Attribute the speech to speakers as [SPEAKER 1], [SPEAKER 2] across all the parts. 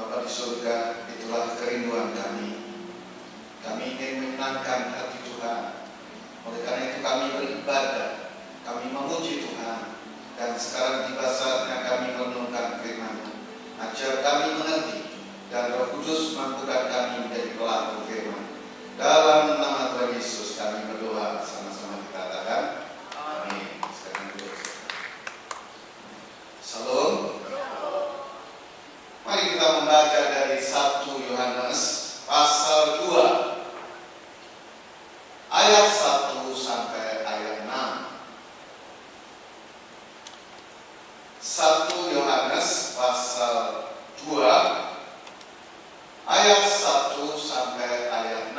[SPEAKER 1] Bapa di surga, itulah kerinduan kami. Kami ingin menyenangkan hati Tuhan. Oleh karena itu kami beribadah, kami memuji Tuhan. Dan sekarang tiba saatnya kami merenungkan firman-Mu. Ajar kami mengerti, dan Roh Kudus mampukan kami menjadi pelaku firman. Dalam nama Tuhan Yesus kami berdoa, sama-sama kita katakan amin. Sekarang dulu. Salam. Mari kita membaca dari 1 Yohanes pasal 2 ayat 1 sampai ayat 6. 1 Yohanes pasal 2 ayat 1 sampai ayat 6.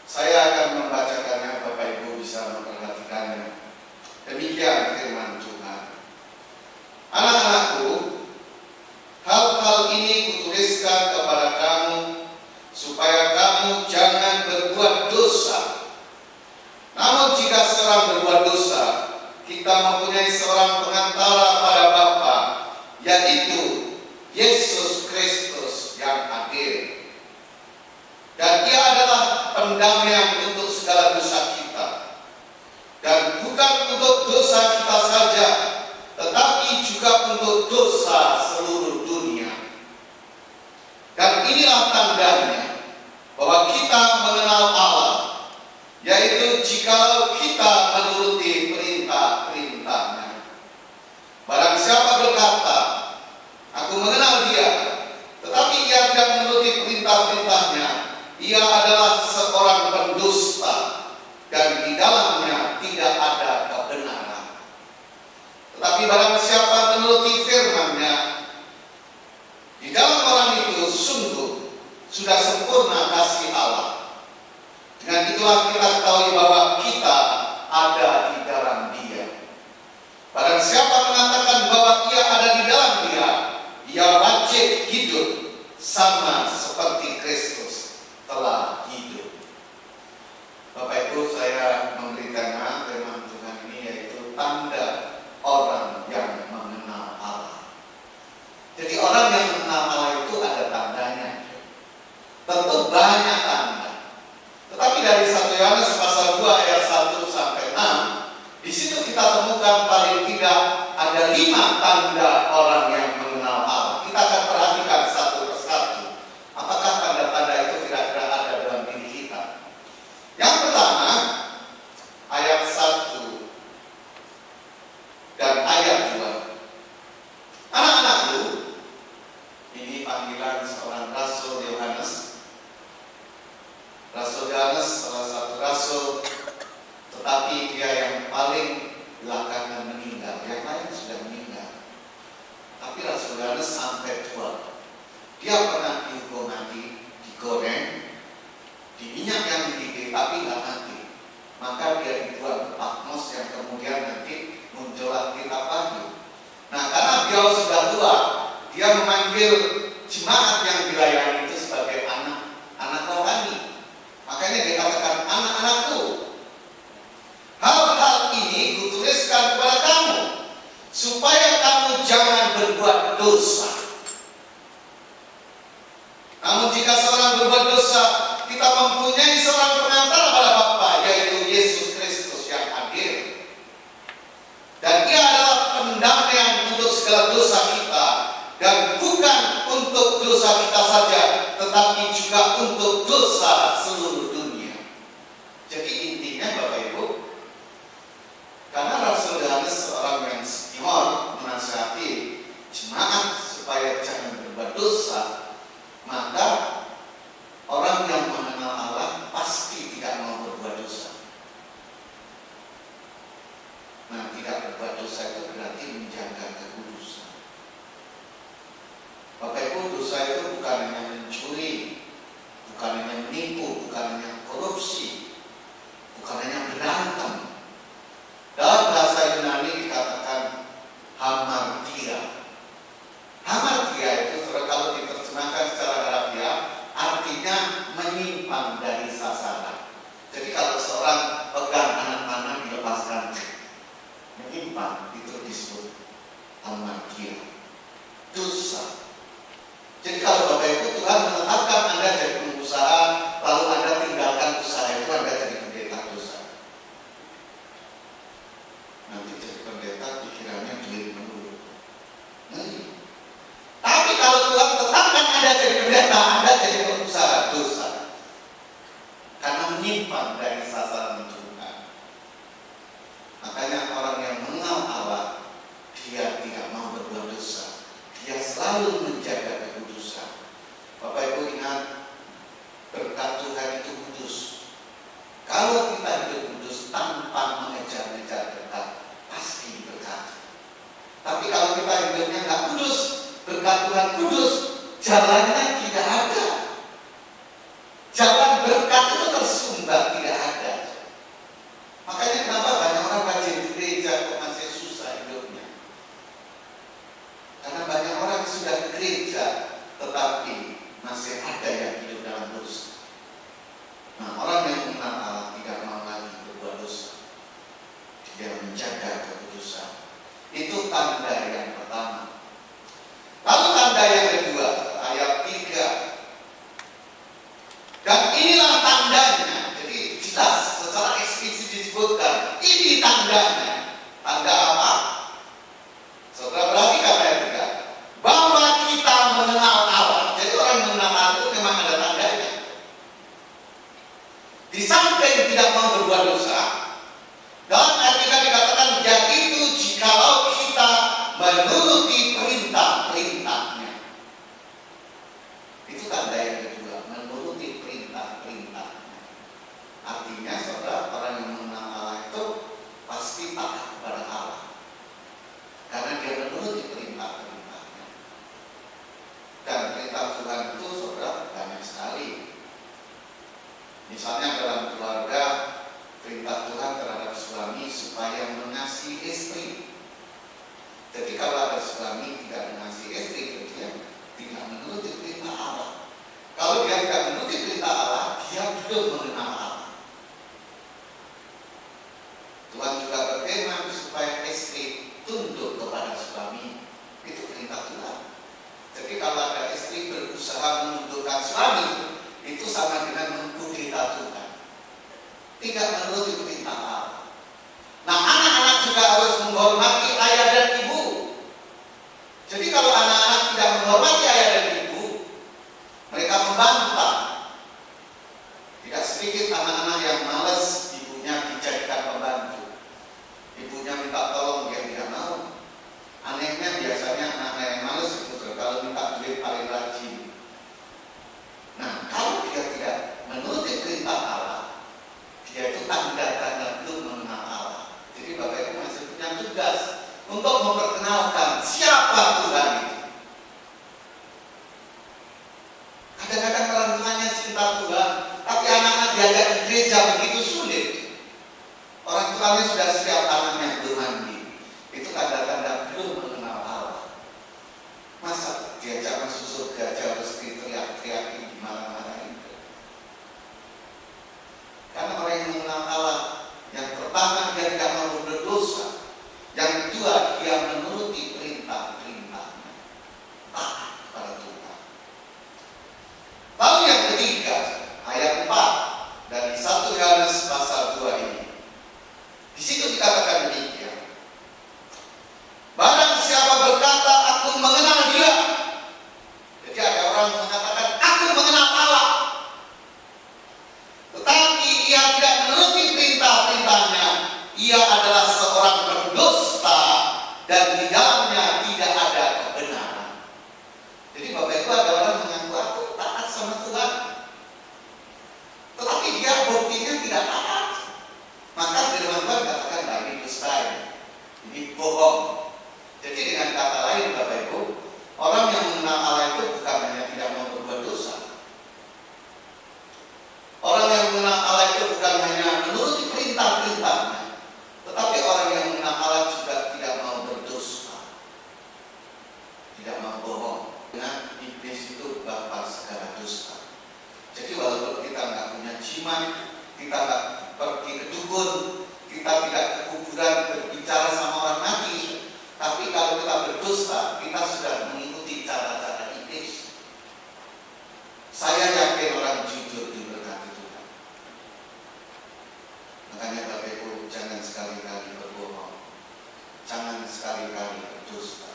[SPEAKER 1] Saya akan membacakannya, Bapak Ibu bisa memperhatikannya. Demikian firman Tuhan. Anak-anakku, hal-hal ini kutuliskan kepada kamu supaya kamu jangan berbuat dosa. Namun jika seorang berbuat dosa, kita mempunyai seorang pengantara pada Bapa, yaitu Yesus Kristus yang adil. Dan Dia adalah pendamaian untuk segala dosa kita. Dan bukan untuk dosa kita saja, tetapi juga untuk dosa seluruh dunia. Dan inilah tandanya bahwa kita mengenal Allah, yaitu jikalau kita menuruti perintah-perintahnya. Barang siapa berkata, aku mengenal Dia, tetapi ia tidak menuruti perintah-perintahnya, ia adalah seorang pendusta, dan di dalamnya tidak ada kebenaran. Tetapi barang siapa menuruti firman-Nya, di dalam orang itu sungguh sudah sempurna kasih Allah. Dengan itulah kita ketahui bahwa kita ada di dalam Dia. Barang siapa mengatakan bahwa ia ada di dalam Dia, ia wajib hidup sama seperti Kristus telah hidup. Bapak Ibu, saya memberi tema firman Tuhan ini yaitu tanda orang yang mengenal Allah. Jadi orang yang mengenal Allah itu ada tandanya. Tentu banyak tanda. Tetapi dari 1 Yohanes pasal 2 ayat 1 sampai 6, di situ kita temukan paling tidak ada 5 tanda orang yang mengenal Allah. Kita akan perhatikan satu persatu. Apakah tanda-tanda itu kira-kira ada dalam diri kita? Yang pertama, ayat 1 dan ayat 2. Anak-anakku, ini panggilan seorang Rasul Yohanes. Rasul Yohanes salah satu rasul, tetapi dia yang paling belakangan meninggal. Yang lain sudah meninggal. Tapi Rasul Yohanes sampai tua. Dia pernah dihukum mati, digoreng, di minyak yang dididih, tapi nggak mati. Maka dia dibuang ke Patmos yang kemudian nanti muncullah kitab Wahyu. Nah, karena beliau sudah tua, dia memanggil jemaat yang dilayani itu sebagai anak rohani. Makanya dia katakan, anak-anakku, hal-hal ini kutuliskan kepada kamu supaya kamu jangan berbuat dosa. Namun jika seorang berbuat dosa, kita mempunyai seorang pengantara pada Bapa, yaitu Yesus Kristus yang adil. Dan Dia adalah pendamaian untuk segala dosa kita, dan bukan untuk dosa kita saja, tetapi juga untuk dosa seluruh dunia. Jadi intinya Bapak Ibu, karena Rasul Yohanes seorang yang senior menasihati jemaat supaya jangan berbuat dosa, maka orang yang mengenal Allah pasti tidak mau berbuat dosa. Nah, tidak berbuat dosa itu berarti menjaga kekudusan. Bapak Ibu, dosa itu bukan hanya mencuri, bukan hanya menipu, bukan hanya korupsi, bukan hanya berantem. Dalam bahasa Yunani dikatakan hamartia. Hamartia itu kalau diterjemahkan secara harafiah artinya menyimpang dari sasaran. Jadi kalau seorang pegang anak panah dilepaskan, menyimpang, itu disebut hamartia, dosa. Anda jadi pendeta, Anda jadi pengusaha dosa. Karena menyimpang dari sasaran Tuhan. Makanya orang yang mengenal Allah, dia tidak mau berbuat dosa. Dia selalu menjaga kekudusan. Bapak Ibu ingat, berkat Tuhan itu kudus. Kalau kita hidup kudus tanpa mengejar-ngejar berkat, pasti berkat. Tapi kalau kita hidupnya nggak kudus, berkat Tuhan kudus, jalannya tidak ada. Jalan berkat itu tersumbat, tidak ada. Makanya kenapa banyak orang rajin di gereja kok masih susah hidupnya? Karena banyak orang sudah di gereja, tetapi masih ada yang hidup dalam dosa. Nah, orang yang mengenal Allah tidak mau lagi berbuat dosa. Dia menjaga kekudusan. Itu tanda yang pertama. Lalu tanda yang kedua, ayat 3. Dan inilah tandanya. Jadi jelas, secara eksplisit disebutkan, ini tandanya. Tanda apa? Saudara perhatikan ayat 3. Bahwa kita mengenal Allah. Jadi orang yang mengenal Allah itu memang ada tandanya. Di samping tidak mau berbuat dosa, dalam ayat 3 dikatakan, yaitu jikalau kita menuruti perintah-perintahnya. Itu tanda yang kedua, menuruti perintah-perintahnya. Artinya saudara, orang yang mengenal Allah itu pasti taat kepada Allah, karena dia menuruti perintah-perintahnya. Dan perintah Tuhan itu saudara banyak sekali. Misalnya dalam keluarga, perintah Tuhan terhadap suami supaya mengasihi istri. Jadi kalau ada suami tidak mengasihi istri, dia tidak menuruti perintah Allah. Kalau dia tidak menuruti perintah Allah, dia belum mengenal Allah. Tuhan juga berfirman supaya istri tunduk kepada suami. Itu perintah Tuhan. Jadi kalau ada istri berusaha menundukkan suami, itu sama dengan mengkudeta Tuhan. Tidak menuruti perintah Allah. Nah, anak-anak juga harus menghormati ayah dan ibu. Jadi kalau anak-anak tidak menghormati ayah dan ibu, mereka membantah. Tidak sedikit anak-anak yang malas ibunya dijadikan pembantu. Ibunya minta tolong, dia tidak mau. Anehnya biasanya anak-anak yang malas itu kalau minta duit paling rajin. Nah, kalau dia tidak menuruti perintah Allah, dia itu tanda-tanda belum mengenal Allah. Jadi Bapak Ibu masih punya tugas untuk memperkenalkan siapa Tuhan itu. Kadang-kadang orang tuanya cinta Tuhan, tapi anak-anak diajak ke gereja begitu sulit. Orang tuanya sudah siap, anaknya belum mandi. Itu tanda-tanda belum mengenal Allah. Masa diajak masuk surga aja harus teriak-teriakin di mana-mana itu? Karena orang yang mengenal Allah, yang pertama dia tidak mau berdosa, yang kedua dia menuruti perintah-perintahnya, taat kepada Tuhan. Lalu yang ketiga, ayat 4 dari 1 Yohanes pasal 2 ini. Di situ dikatakan demikian. Barang siapa berkata aku mengenal dia. Jadi ada orang mengatakan aku mengenal Allah, tetapi ia tidak menuruti perintah-perintahnya, ia adalah seorang pendusta dan di dalamnya tidak ada kebenaran. Jadi Bapak Ibu, ada orang mengaku aku taat sama Tuhan, tetapi dia buktinya tidak taat. Maka firman Tuhan katakan ini dusta, ini bohong. Jadi dengan kata lain Bapak Ibu, orang yang mengenal Allah itu bukan hanya tidak mau berbuat dosa. Orang yang mengenal Allah itu bukan hanya menuruti perintah-perintahnya, tetapi orang yang mengenal Allah juga tidak mau berdosa, tidak mau bohong. Dengan iblis itu bapa segala dosa. Jadi walaupun kita nggak punya jimat, kita nggak pergi ke dukun, kita tidak ke kuburan berbicara sama orang mati, tapi kalau kita berdosa, kita sudah mengikuti cara-cara iblis. Saya yakin orang jujur diberkati Tuhan. Makanya Bapak Ibu, jangan sekali-kali berbohong, jangan sekali-kali berdusta.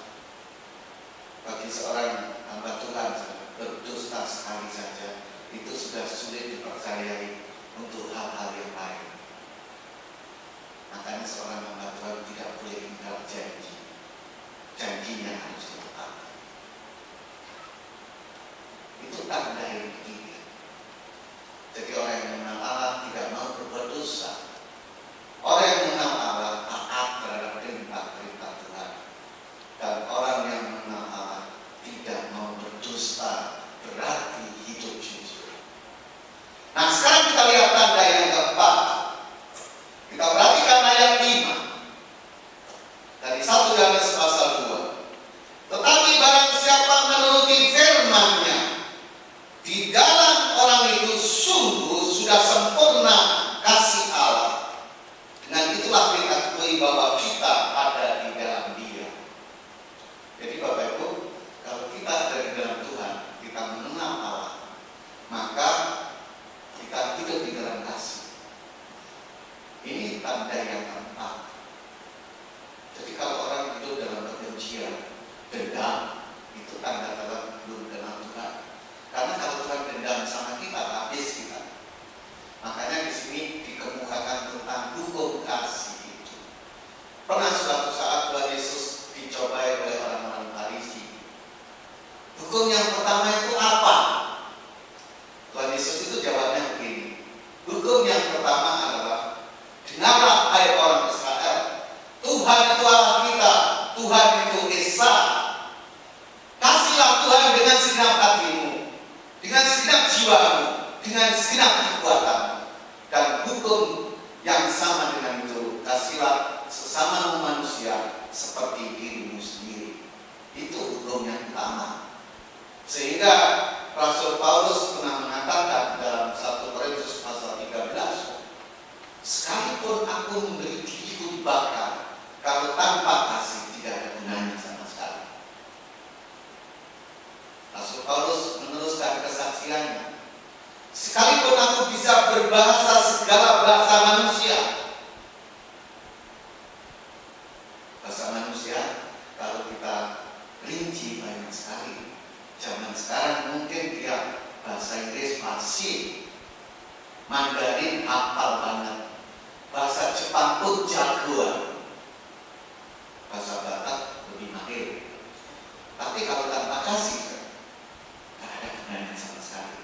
[SPEAKER 1] Bagi seorang hamba Tuhan, berdusta sekali saja itu sudah sulit dipercayai untuk hal-hal yang lain. Makanya seorang hamba Tuhan tidak boleh ingkar janji. Janjinya harus ditepati. Itu tanda yang ketiga. Jadi orang yang mengenal Allah tidak mau berbuat dosa. Orang yang mengenal Allah taat terhadap perintah-perintah Tuhan. Dan orang yang mengenal Allah tidak mau berdusta, berarti hidup jujur. Nah, sekarang kita lihat tanda yang keempat. Kita perhatikan ayat 5 dari 1 Yohanes pasal 2. Tetapi barang siapa menuruti firman-Nya, di dalam orang itu sungguh sudah sempurna kasih Allah. Dengan itulah kita ketahui bahwa kita ada di dalam Dia. Jadi Bapak Ibu, kalau kita ada di dalam Tuhan, kita mengenal Allah, maka kita hidup di dalam kasih. Ini tanda yang keempat. Jadi kalau orang hidup dalam kebencian, dendam, itu tanda kalau belum kenal Tuhan. Karena kalau Tuhan dendam sama kita, habis kita. Makanya di sini dikemukakan tentang hukum kasih itu. Pernah suatu saat Tuhan Yesus dicobai oleh orang-orang Farisi. Hukum yang pertama itu apa? Tuhan Yesus itu jawabnya begini. Hukum yang pertama adalah, dengarlah hai orang Israel, Tuhan itu Allah kita, Tuhan itu Esa. Kasihlah Tuhan dengan segenap hatimu, dengan segenap jiwamu, dengan segenap kekuatanmu. Dan hukum yang sama dengan itu, kasihlah sesama manusia seperti dirimu sendiri. Itu hukum yang utama. Sehingga Rasul Paulus pernah mengatakan dalam 1 Korintus pasal 13, sekalipun aku memberi diriku dibakar, kalau tanpa kasih tidak ada gunanya sama sekali. Rasul Paulus meneruskan kesaksiannya, sekalipun aku bisa berbahasa segala bahasa manusia. Bahasa manusia, kalau kita rinci banyak sekali. Zaman sekarang mungkin dia bahasa Inggris masih, Mandarin hafal banget, bahasa Jepang pun jagoan, bahasa Batak lebih mahir. Tapi kalau tanpa kasih, tidak ada gunanya sama sekali.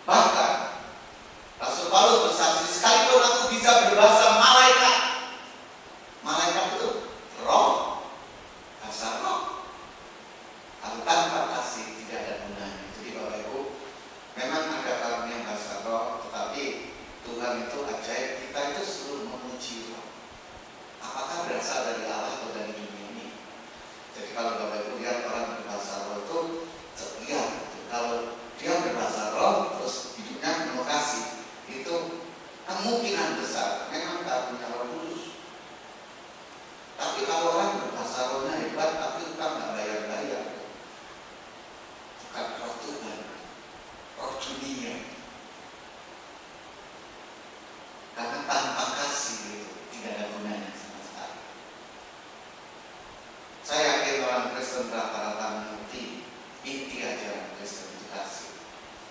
[SPEAKER 1] Bahkan Rasul Paulus bersaksi, sekalipun aku bisa berbahasa malaikat. Malaikat itu roh, bahasa roh. Kalau tanpa kasih tidak ada gunanya. Jadi Bapak Ibu, memang ada orang yang bahasa roh, tetapi Tuhan itu ajaib. Kita itu selalu memuji roh. Apakah berasal dari Allah atau dari dunia ini? Jadi kalau Bapak Ibu lihat orang berbahasa roh itu setia. Kalau dia berbahasa roh terus hidupnya penuh kasih, itu kemungkinan besar memang karunia Roh Kudus. Tapi kalau orang berbahasa rohnya hebat tapi kita nggak bayar-bayar, bukan roh Tuhan, roh dunia. Karena tanpa kasih itu tidak ada gunanya sama sekali. Saya yakin orang Kristen rata-rata mengerti inti ajaran Kristen itu kasih.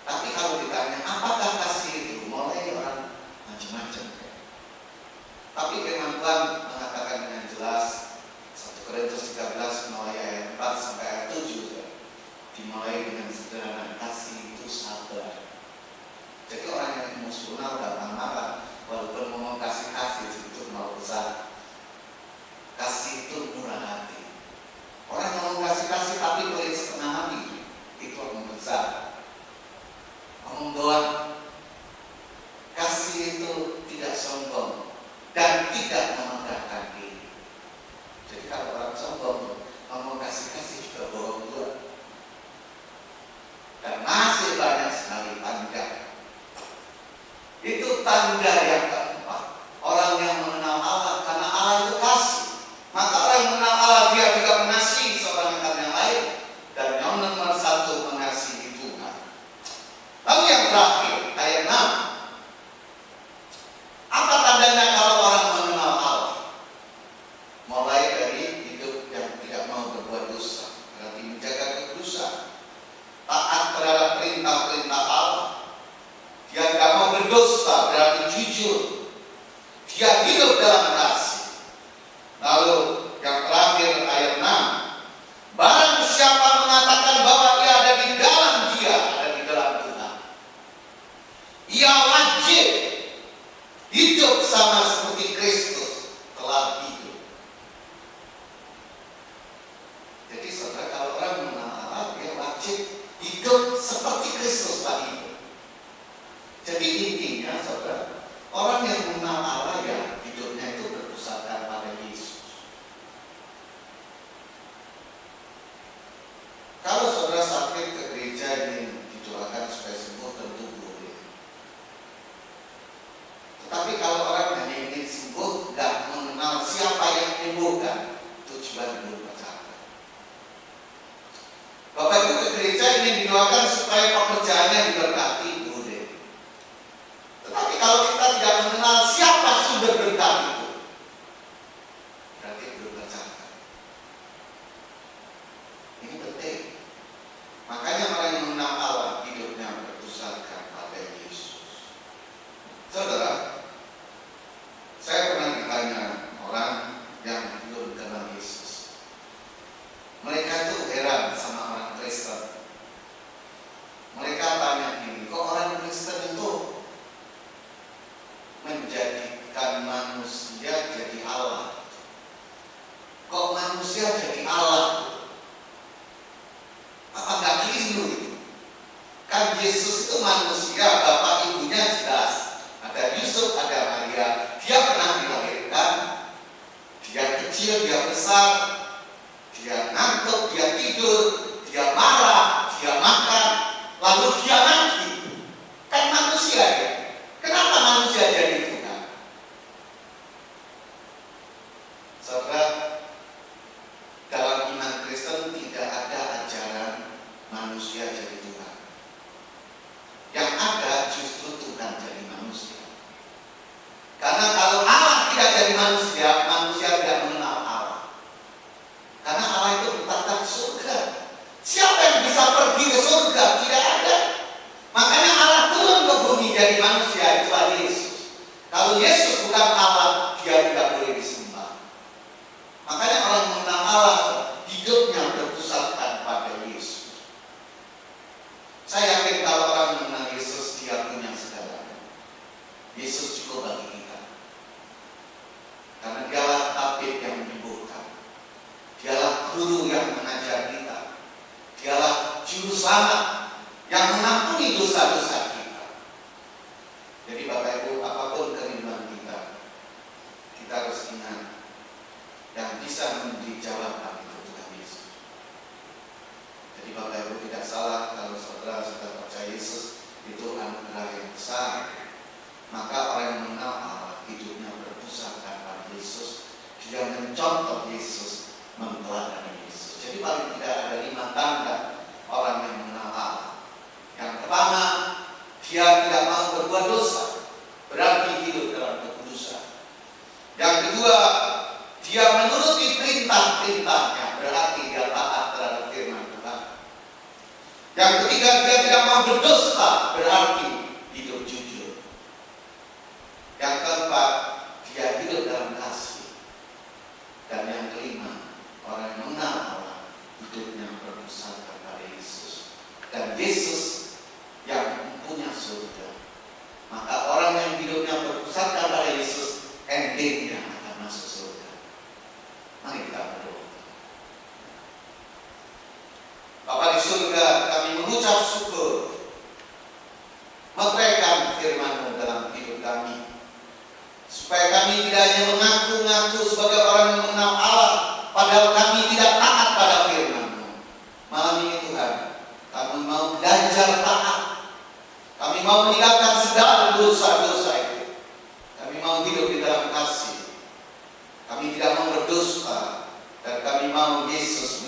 [SPEAKER 1] Tapi kalau ditanya apakah kasih itu, mulai orang macam-macam. Tapi firman Tuhan mengatakan dengan jelas, 1 Korintus 13 mulai ayat 4 sampai ayat 7, dimulai dengan sederhana, kasih itu sabar. Jadi orang yang emosional gampang marah, walaupun ngomong kasih itu mau besar. Kasih itu murah hati. Orang yang ngomong kasih tapi pelit setengah hati, itu orang besar. Ngomong doang. Kasih itu tidak sombong dan tidak memegahkan diri. Jadi kalau orang sombong ngomong kasih juga bohong juga. Dan masih banyak sekali tanda. Itu tanda yang keempat. Orang yang mengenal Allah, karena Allah itu kasih. Maka orang yang mengenal Allah, dia juga mengasihi seorang dengan yang lain. Dan yang nomor 1, mengasihi Tuhan. Lalu yang terakhir, ayat 6. Apa tandanya kalau orang mengenal Allah? Mulai dari hidup yang tidak mau berbuat dosa, berarti menjaga kekudusan, taat terhadap wajib hidup seperti Kristus tadi. Jadi intinya saudara, orang yang mengenal Allah ya hidupnya itu berpusatkan pada Yesus. Kalau saudara sakit ke gereja ingin didoakan supaya sembuh, tentu boleh. Tetapi kalau orang hanya ingin sembuh, nggak mengenal siapa yang menyembuhkan, tujuan belum tercapai. Bapak Ibu ke gereja ingin didoakan supaya pekerjaannya diberkati, boleh. Tetapi kalau kita tidak mengenal siapa sumber berkat itu, berarti belum tercapai. Ini penting. Makanya orang yang mengenal Allah hidupnya berpusatkan pada Yesus. Saudara, saya pernah ditanya orang yang belum kenal Yesus. Mereka itu heran sama orang Kristen. Mereka tanya gini, kok orang Kristen itu menjadikan manusia jadi Allah? Kok manusia jadi Allah? Apa nggak keliru itu? Kan Yesus itu manusia, bapak ibunya jelas. Ada Yusuf, ada Maria. Dia pernah dilahirkan. Dia kecil, dia besar. Dia ngantuk, dia tidur. Dia marah, dia makan. Lalu dia mati. Kan manusia ya. Kenapa manusia jadi Tuhan? Saudara, dalam iman Kristen tidak ada ajaran manusia jadi Tuhan. Yang ada justru Tuhan jadi manusia. Karena kalau Allah tidak jadi manusia, manusia tidak mengenal Allah. Karena Allah itu bertata surga. Siapa yang bisa pergi ke surga? Tidak ada. Makanya Allah turun ke bumi jadi manusia, itulah Yesus. Kalau Yesus bukan Allah, dia tidak boleh disembah. Makanya orang mengenal Allah hidupnya berpusatkan pada Yesus. Saya yakin kalau orang mengenal Yesus, dia punya segalanya. Yesus cukup bagi kita. Karena dialah tabib yang menyembuhkan. Dialah guru yang mengajar kita. Dialah juru selamat yang mengampuni dosa-dosa kita. Jadi Bapak Ibu, apapun kerinduan kita, kita harus ingat yang bisa memberi jawaban itu Tuhan Yesus. Jadi Bapak Ibu tidak salah kalau saudara sudah percaya Yesus, itu anugerah yang besar. Maka orang yang mengenal Allah hidupnya berpusatkan pada Yesus. Dia mencontoh Yesus, meneladani Yesus. Jadi paling tidak ada 5 tanda orang yang mengenal Allah. Yang pertama, dia tidak mau berbuat dosa, berarti hidup dalam kekudusan. Yang kedua, dia menuruti perintah-perintahnya, berarti dia taat terhadap firman Tuhan. Yang ketiga, dia tidak mau berdosa, berarti hidup jujur. Yang keempat, dia hidup dalam kasih. Dan yang kelima, orang yang mengenal Allah hidupnya berpusatkan pada Yesus. Dan Yesus yang mempunyai surga. Maka orang yang hidupnya berpusatkan pada Yesus, endingnya akan masuk surga. Mari kita berdoa. Bapa di surga, kami mengucap syukur meteraikan firman-Mu dalam hidup kami, supaya kami tidak hanya mengaku-ngaku sebagai orang yang mengenal Allah, padahal kami tidak taat pada firman-Mu. Malam ini Tuhan, kami mau belajar taat. Kami mau meninggalkan segala dosa-dosa itu. Kami mau hidup di dalam kasih. Kami tidak mau berdosa, dan kami mau Yesus